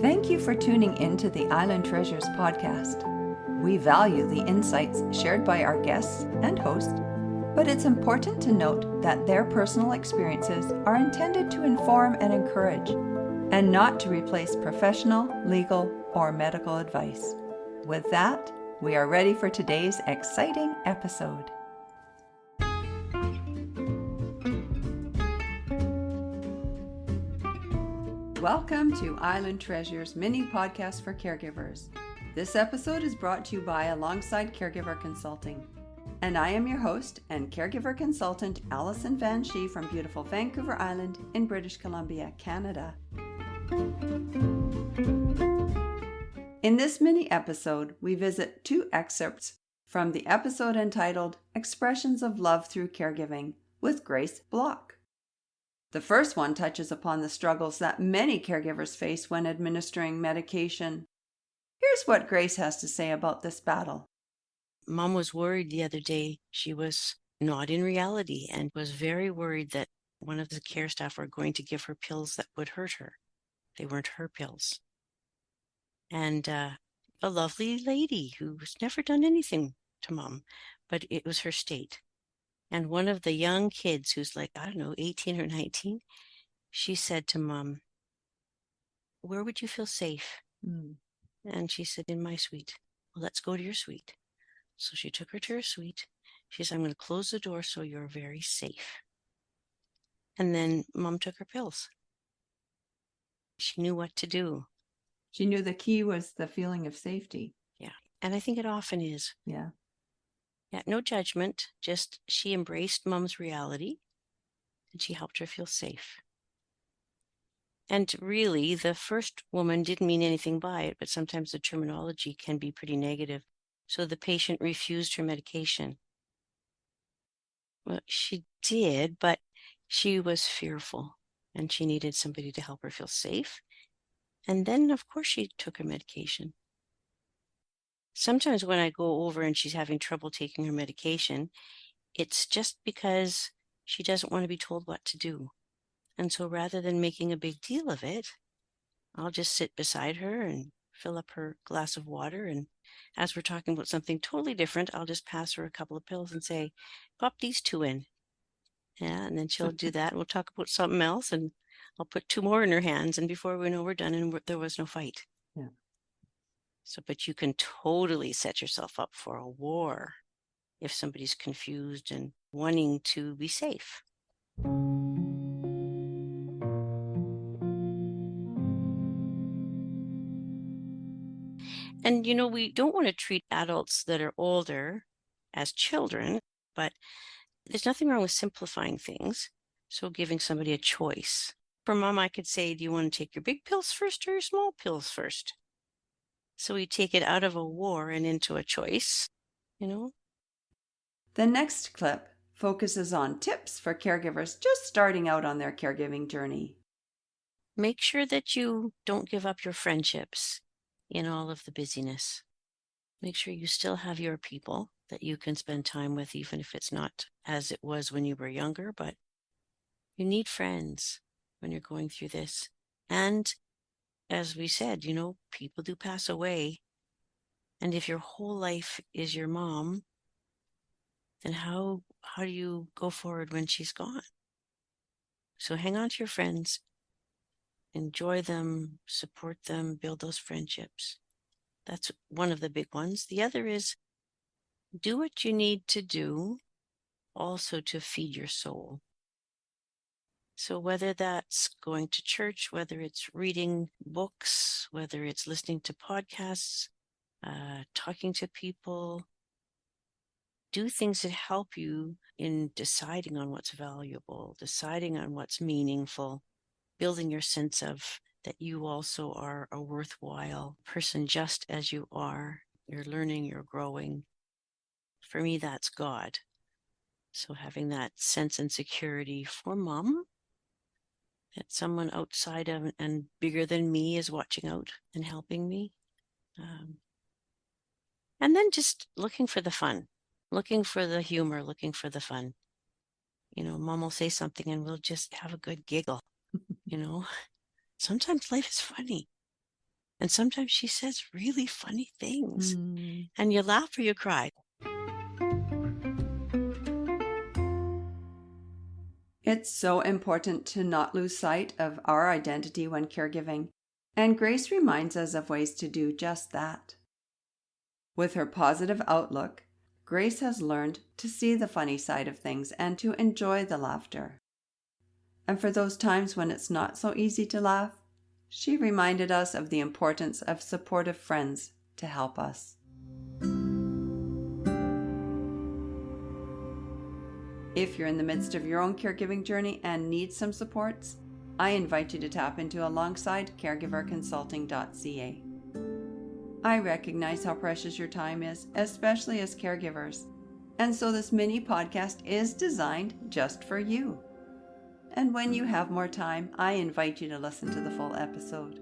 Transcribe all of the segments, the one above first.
Thank you for tuning in to the Island Treasures podcast. We value the insights shared by our guests and host, but it's important to note that their personal experiences are intended to inform and encourage, and not to replace professional, legal, or medical advice. With that, we are ready for today's exciting episode. Welcome to Island Treasures mini podcast for caregivers. This episode is brought to you by Alongside Caregiver Consulting. And I am your host and caregiver consultant, Alison Van Schie from beautiful Vancouver Island in British Columbia, Canada. In this mini episode, we visit two excerpts from the episode entitled Expressions of Love Through Caregiving with Grace Block. The first one touches upon the struggles that many caregivers face when administering medication. Here's what Grace has to say about this battle. Mom was worried the other day. She was not in reality and was very worried that one of the care staff were going to give her pills that would hurt her. They weren't her pills. And a lovely lady who's never done anything to Mom, but it was her state. And one of the young kids who's like, 18 or 19, she said to Mom, "Where would you feel safe?" And she said, "In my suite." "Well, let's go to your suite." So she took her to her suite. She said, "I'm going to close the door so you're very safe." And then Mom took her pills. She knew what to do. She knew the key was the feeling of safety. Yeah. And I think it often is. Yeah. Yeah, no judgment, just she embraced Mom's reality and she helped her feel safe. And really, the first woman didn't mean anything by it, but sometimes the terminology can be pretty negative. So the patient refused her medication. Well, she did, but she was fearful and she needed somebody to help her feel safe. And then, of course, she took her medication. Sometimes when I go over and she's having trouble taking her medication, it's just because she doesn't want to be told what to do. And so rather than making a big deal of it, I'll just sit beside her and fill up her glass of water. And as we're talking about something totally different, I'll just pass her a couple of pills and say, "Pop these two in." Yeah, and then she'll do that. And we'll talk about something else and I'll put two more in her hands. And before we know we're done and there was no fight. Yeah. So, but you can totally set yourself up for a war if somebody's confused and wanting to be safe. And, we don't want to treat adults that are older as children, but there's nothing wrong with simplifying things. So giving somebody a choice. For Mom, I could say, "Do you want to take your big pills first or your small pills first?" So we take it out of a war and into a choice, The next clip focuses on tips for caregivers just starting out on their caregiving journey. Make sure that you don't give up your friendships in all of the busyness. Make sure you still have your people that you can spend time with, even if it's not as it was when you were younger, but you need friends when you're going through this. And as we said, people do pass away. And if your whole life is your mom, then how do you go forward when she's gone? So hang on to your friends, enjoy them, support them, build those friendships. That's one of the big ones. The other is do what you need to do also to feed your soul. So whether that's going to church, whether it's reading books, whether it's listening to podcasts, talking to people, do things that help you in deciding on what's valuable, deciding on what's meaningful, building your sense of that you also are a worthwhile person just as you are. You're learning, you're growing. For me, that's God. So having that sense and security for Mom, that someone outside of and bigger than me is watching out and helping me. And then just looking for the fun, looking for the humor, looking for the fun. Mom will say something and we'll just have a good giggle, Sometimes life is funny. And sometimes she says really funny things, Mm. and you laugh or you cry. It's so important to not lose sight of our identity when caregiving, and Grace reminds us of ways to do just that. With her positive outlook, Grace has learned to see the funny side of things and to enjoy the laughter. And for those times when it's not so easy to laugh, she reminded us of the importance of supportive friends to help us. If you're in the midst of your own caregiving journey and need some supports, I invite you to tap into alongside caregiverconsulting.ca. I recognize how precious your time is, especially as caregivers, and so this mini podcast is designed just for you. And when you have more time, I invite you to listen to the full episode.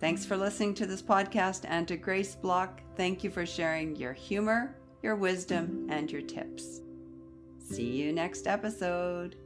Thanks for listening to this podcast, and to Grace Block, thank you for sharing your humor, your wisdom, and your tips. See you next episode.